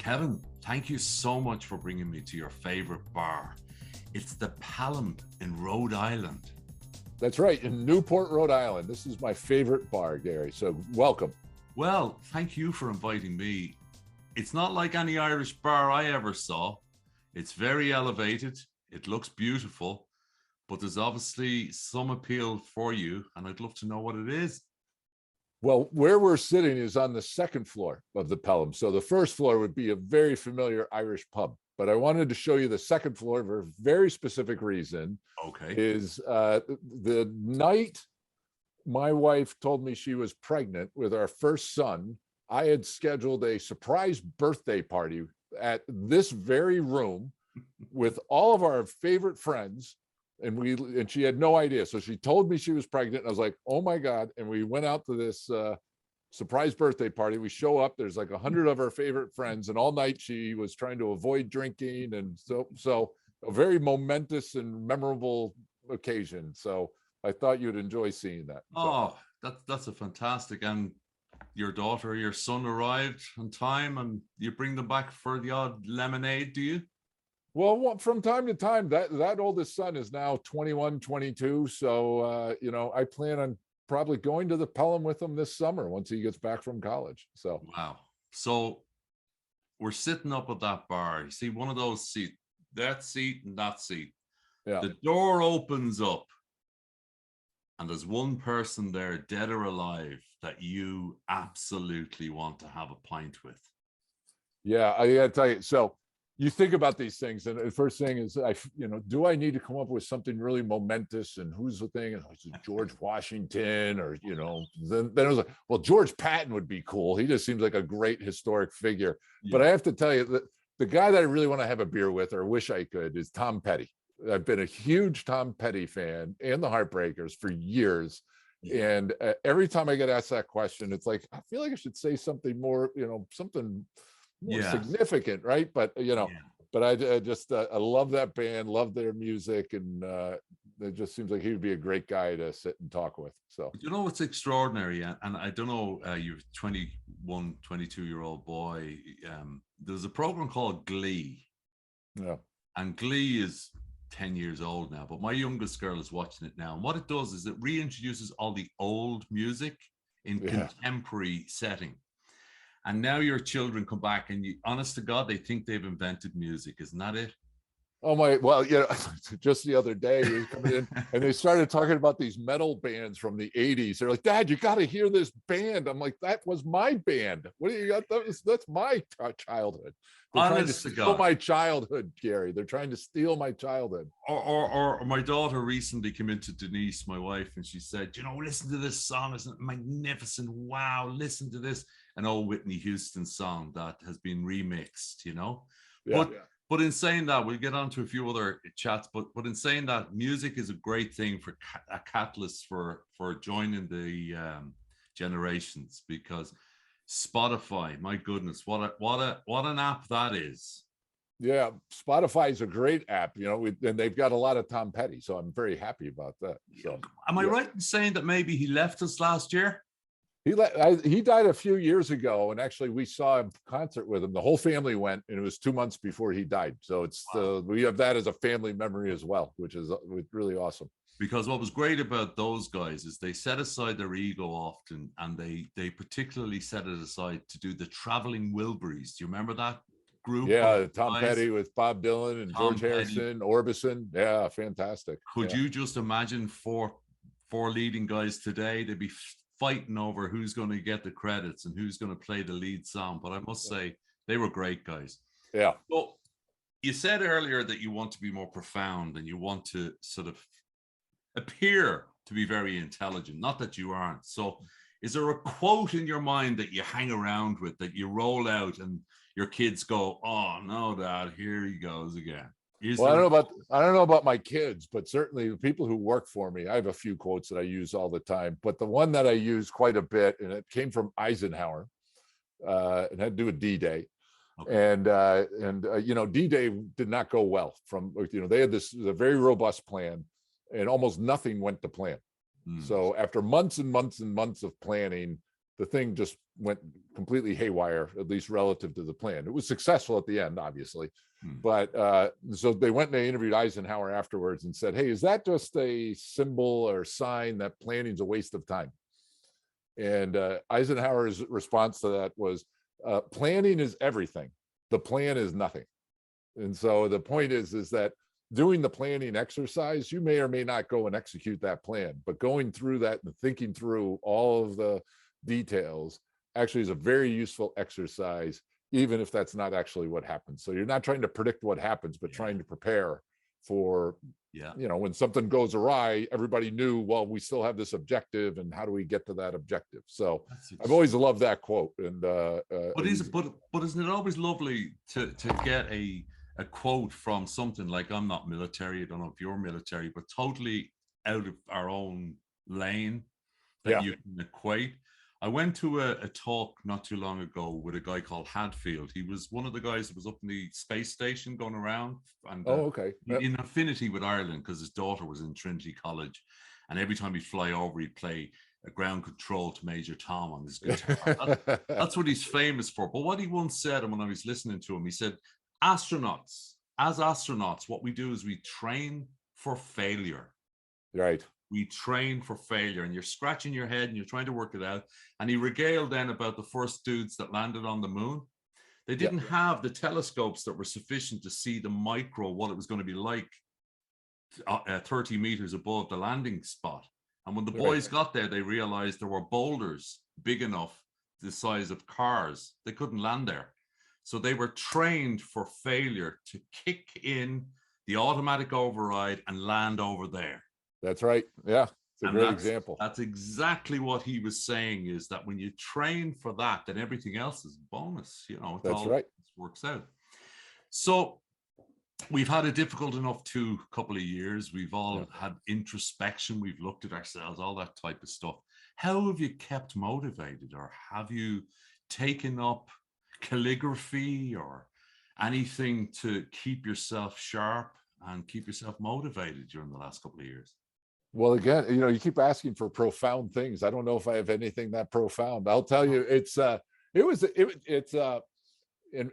Kevin, thank you so much for bringing me to your favorite bar. It's the Pelham in Rhode Island. That's right, in Newport, Rhode Island. This is my favorite bar, Gary, so welcome. Well, thank you for inviting me. It's not like any Irish bar I ever saw. It's very elevated. It looks beautiful, but there's obviously some appeal for you, and I'd love to know what it is. Well, where we're sitting is on the second floor of the Pelham. So the first floor would be a very familiar Irish pub, but I wanted to show you the second floor for a very specific reason. Okay. Is the night my wife told me she was pregnant with our first son, I had scheduled a surprise birthday party at this very room with all of our favorite friends. And she had no idea. So she told me she was pregnant. And I was like, oh my God. And we went out to this surprise birthday party. We show up, there's like 100 of our favorite friends, and all night she was trying to avoid drinking. And so a very momentous and memorable occasion. So I thought you'd enjoy seeing that. Oh, that's a fantastic. And your daughter, your son arrived on time, and you bring them back for the odd lemonade, do you? Well, from time to time, that oldest son is now 21, 22. So, I plan on probably going to the Pelham with him this summer once he gets back from college. So, wow. So we're sitting up at that bar. You see one of those seats, that seat and that seat. Yeah. The door opens up, and there's one person there, dead or alive, that you absolutely want to have a pint with. Yeah, I gotta tell you. So you think about these things, and the first thing is, do I need to come up with something really momentous? And who's the thing? And is it George Washington, or then it was like, well, George Patton would be cool. He just seems like a great historic figure. Yeah. But I have to tell you that the guy that I really want to have a beer with, or wish I could, is Tom Petty. I've been a huge Tom Petty fan and the Heartbreakers for years. Yeah. And every time I get asked that question, it's like, I feel like I should say something more, something more significant, right? But but I love that band, love their music, and it just seems like he would be a great guy to sit and talk with. So what's extraordinary, and I don't know, you're 21, 22-year-old boy. There's a program called Glee. Yeah. And Glee is 10 years old now, but my youngest girl is watching it now. And what it does is it reintroduces all the old music in contemporary setting. And now your children come back, and honest to God, they think they've invented music. Isn't that it? Oh my, well, just the other day, he was coming in and they started talking about these metal bands from the 80s. They're like, Dad, you got to hear this band. I'm like, that was my band. What do you got? That's my childhood. They're trying to steal my childhood, Gary. They're trying to steal my childhood. Or my daughter recently came into Denise, my wife, and she said, listen to this song. Isn't it magnificent? Wow, listen to this. An old Whitney Houston song that has been remixed, But in saying that, we'll get on to a few other chats, but in saying that, music is a great thing for a catalyst for joining the generations, because Spotify, my goodness, what an app that is. Yeah, Spotify is a great app, and they've got a lot of Tom Petty, so I'm very happy about that. So, am I right in saying that maybe he left us last year? He died a few years ago, and actually we saw a concert with him. The whole family went, and it was 2 months before he died. So it's we have that as a family memory as well, which is really awesome. Because what was great about those guys is they set aside their ego often, and they particularly set it aside to do the Traveling Wilburys. Do you remember that group? Yeah, Tom Petty with Bob Dylan and George Harrison, Orbison. Yeah, fantastic. Could you just imagine four leading guys today? They'd be fighting over who's going to get the credits and who's going to play the lead song. But I must say, they were great guys. Yeah. Well, you said earlier that you want to be more profound and you want to sort of appear to be very intelligent. Not that you aren't. So is there a quote in your mind that you hang around with, that you roll out and your kids go, oh no, Dad, here he goes again? Well, I don't know about my kids, but certainly the people who work for me, I have a few quotes that I use all the time, but the one that I use quite a bit, and it came from Eisenhower, it had to do with D-Day. Okay. And D-Day did not go well. They had a very robust plan, and almost nothing went to plan. So after months and months and months of planning, the thing just went completely haywire, at least relative to the plan. It was successful at the end, obviously. But so they went and they interviewed Eisenhower afterwards and said, hey, is that just a symbol or sign that planning is a waste of time? And Eisenhower's response to that was, planning is everything. The plan is nothing. And so the point is that doing the planning exercise, you may or may not go and execute that plan, but going through that and thinking through all of the details actually is a very useful exercise, even if that's not actually what happens. So you're not trying to predict what happens, but trying to prepare for, you know, when something goes awry, everybody knew, well, we still have this objective, and how do we get to that objective? So I've always loved that quote. And but isn't it always lovely to get a quote from something like, I'm not military, I don't know if you're military, but totally out of our own lane that you can equate. I went to a talk not too long ago with a guy called Hadfield. He was one of the guys that was up in the space station going around, and in affinity with Ireland because his daughter was in Trinity College, and every time he'd fly over, he'd play a ground control to Major Tom on his guitar. That's what he's famous for. But what he once said, and when I was listening to him, he said, as astronauts, what we do is we train for failure. Right. We train for failure, and you're scratching your head and you're trying to work it out. And he regaled then about the first dudes that landed on the moon. They didn't have the telescopes that were sufficient to see the micro, what it was going to be like 30 meters above the landing spot. And when the boys got there, they realized there were boulders big enough, the size of cars. They couldn't land there. So they were trained for failure to kick in the automatic override and land over there. That's right. Yeah, it's a great example. That's exactly what he was saying, is that when you train for that, then everything else is bonus. You know, that's right. Works out. So we've had a difficult enough couple of years. We've all had introspection. We've looked at ourselves, all that type of stuff. How have you kept motivated, or have you taken up calligraphy or anything to keep yourself sharp and keep yourself motivated during the last couple of years? Well, again, you know, you keep asking for profound things. I don't know if I have anything that profound. I'll tell you, it's and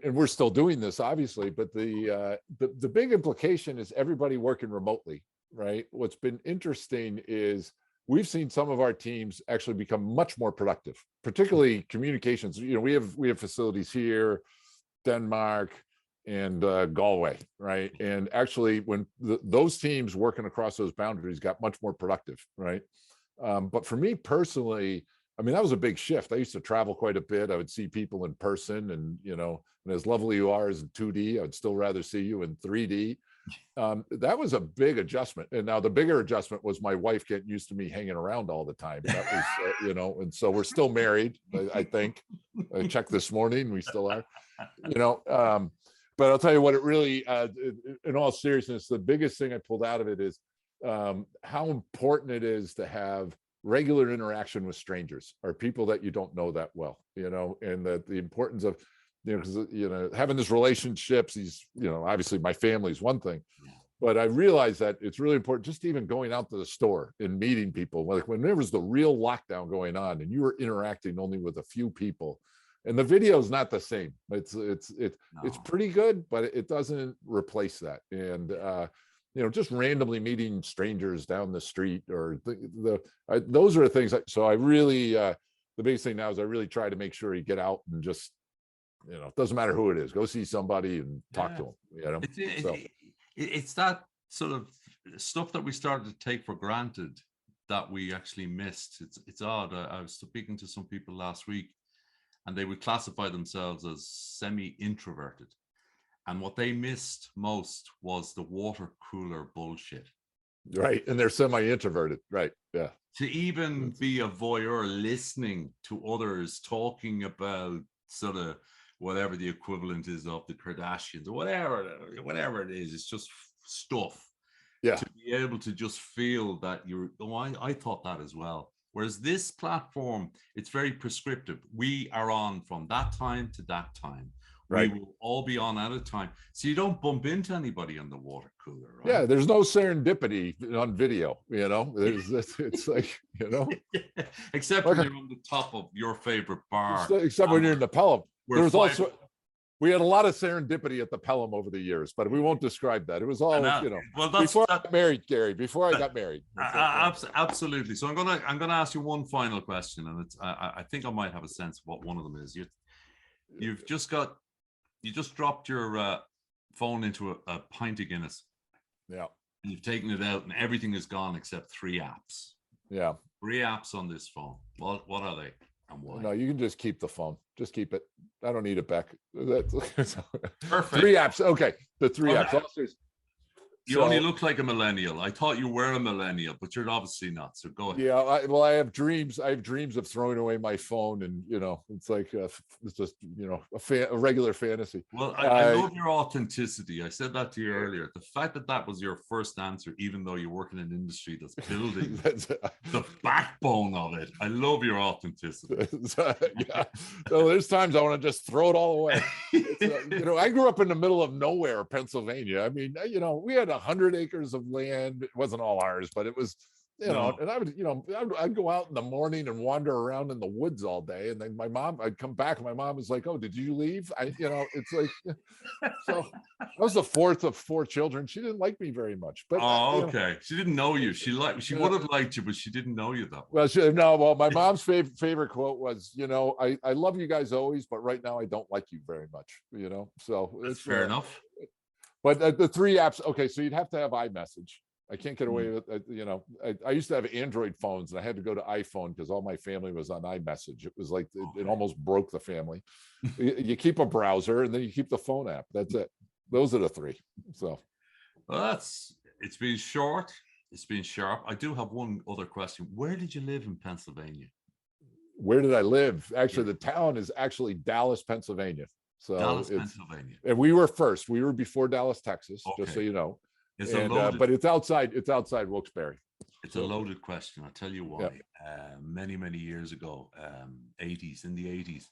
we're still doing this, obviously, but the big implication is everybody working remotely, right? What's been interesting is we've seen some of our teams actually become much more productive, particularly communications. You know, we have facilities here, Denmark, and Galway, right? And actually, when those teams working across those boundaries got much more productive, right? But for me personally, I mean, that was a big shift. I used to travel quite a bit. I would see people in person, and you know, and as lovely you are as in 2D, I would still rather see you in 3D. That was a big adjustment. And now the bigger adjustment was my wife getting used to me hanging around all the time. That was, you know, and so we're still married, I think. I checked this morning, we still are, you know. But I'll tell you what, it really, in all seriousness, the biggest thing I pulled out of it is how important it is to have regular interaction with strangers or people that you don't know that well, you know, and the importance of, you know, because, you know, having these relationships, these, you know, obviously my family is one thing, but I realized that it's really important, just even going out to the store and meeting people. Like when there was the real lockdown going on and you were interacting only with a few people, and the video is not the same. It's pretty good, but it doesn't replace that. And you know, just randomly meeting strangers down the street or those are the things. So I really the biggest thing now is I really try to make sure you get out and just, you know, it doesn't matter who it is, go see somebody and talk to them. You know, it's that sort of stuff that we started to take for granted that we actually missed. It's odd. I was speaking to some people last week, and they would classify themselves as semi-introverted. And what they missed most was the water cooler bullshit. Right. And they're semi-introverted. Right. Yeah. To even be a voyeur listening to others talking about sort of whatever the equivalent is of the Kardashians or whatever it is, it's just stuff. Yeah. To be able to just feel that I thought that as well. Whereas this platform, it's very prescriptive. We are on from that time to that time. Right. We will all be on at a time. So you don't bump into anybody on the water cooler, right? Yeah, there's no serendipity on video, you know. It's like, you know. Except Like when you're on the top of your favorite bar. except when you're in the Pelham. There was five, also, we had a lot of serendipity at the Pelham over the years, but we won't describe that. It was all, you know, well, that's, before I got married, Gary, before I got married. Absolutely. So I'm gonna ask you one final question, and it's I think I might have a sense of what one of them is. You just dropped your phone into a pint of Guinness. Yeah. And you've taken it out, and everything is gone except 3 apps. Yeah. 3 apps on this phone. What are they and why? No, you can just keep the phone. Just keep it. I don't need it back. Perfect. 3 apps. Okay. The 3 apps. You only look like a millennial. I thought you were a millennial, but you're obviously not. So go ahead. Yeah, I have dreams. I have dreams of throwing away my phone, and you know, it's like it's just, you know, a regular fantasy. Well, I love your authenticity. I said that to you earlier. The fact that was your first answer, even though you work in an industry that's building the backbone of it. I love your authenticity. Yeah. So there's times I want to just throw it all away. You know, I grew up in the middle of nowhere, Pennsylvania. I mean, you know, we had 100 acres of land. It wasn't all ours, but it was, you know, and I would, you know, I'd go out in the morning and wander around in the woods all day. And then I'd come back and my mom was like, "Oh, did you leave?" You know, it's like, so I was the 4th of 4 children. She didn't like me very much, but okay. She didn't know you. She would have liked you, but she didn't know you that well. Well, my mom's favorite quote was, you know, I love you guys always, but right now I don't like you very much, you know? So it's fair enough. But the 3 apps, okay, so you'd have to have iMessage. I can't get away with it. You know, I used to have Android phones and I had to go to iPhone because all my family was on iMessage. It was like, it almost broke the family. You keep a browser and then you keep the phone app. That's it. Those are the 3. So. Well, it's been short. It's been sharp. I do have one other question. Where did you live in Pennsylvania? Where did I live? Actually, the town is actually Dallas, Pennsylvania. So Dallas, Pennsylvania. And we were first. We were before Dallas, Texas, just so you know. But it's outside Wilkes-Barre. It's a loaded question. I'll tell you why. Many, many years ago, in the 80s,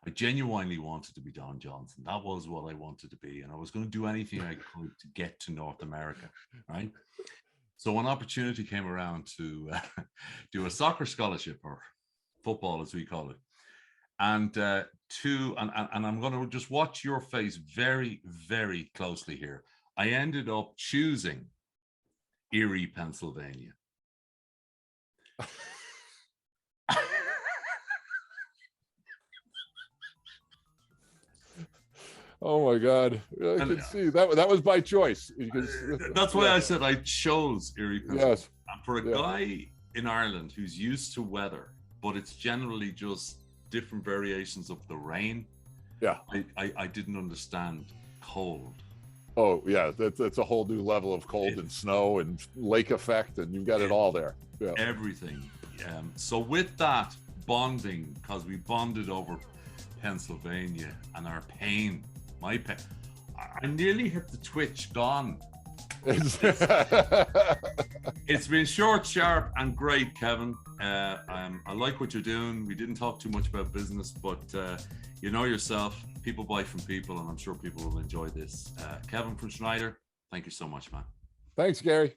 I genuinely wanted to be Don Johnson. That was what I wanted to be. And I was going to do anything I could to get to North America, right? So an opportunity came around to do a soccer scholarship, or football as we call it. And I'm going to just watch your face very, very closely here. I ended up choosing Erie, Pennsylvania. Oh my God! I can see that was by choice. That's why I said I chose Erie, Pennsylvania. Yes. And for a guy in Ireland who's used to weather, but it's generally just different variations of the rain. Yeah, I didn't understand cold. Oh yeah, that's a whole new level of cold and snow and lake effect, and you've got it all there. Yeah. Everything. So with that bonding, because we bonded over Pennsylvania and our pain, my pain, I nearly hit the twitch gone. It's been short, sharp, and great, Kevin. I like what you're doing. We didn't talk too much about business, but you know yourself, people buy from people, and I'm sure people will enjoy this. Kevin from Schneider, thank you so much, man. Thanks, Gary.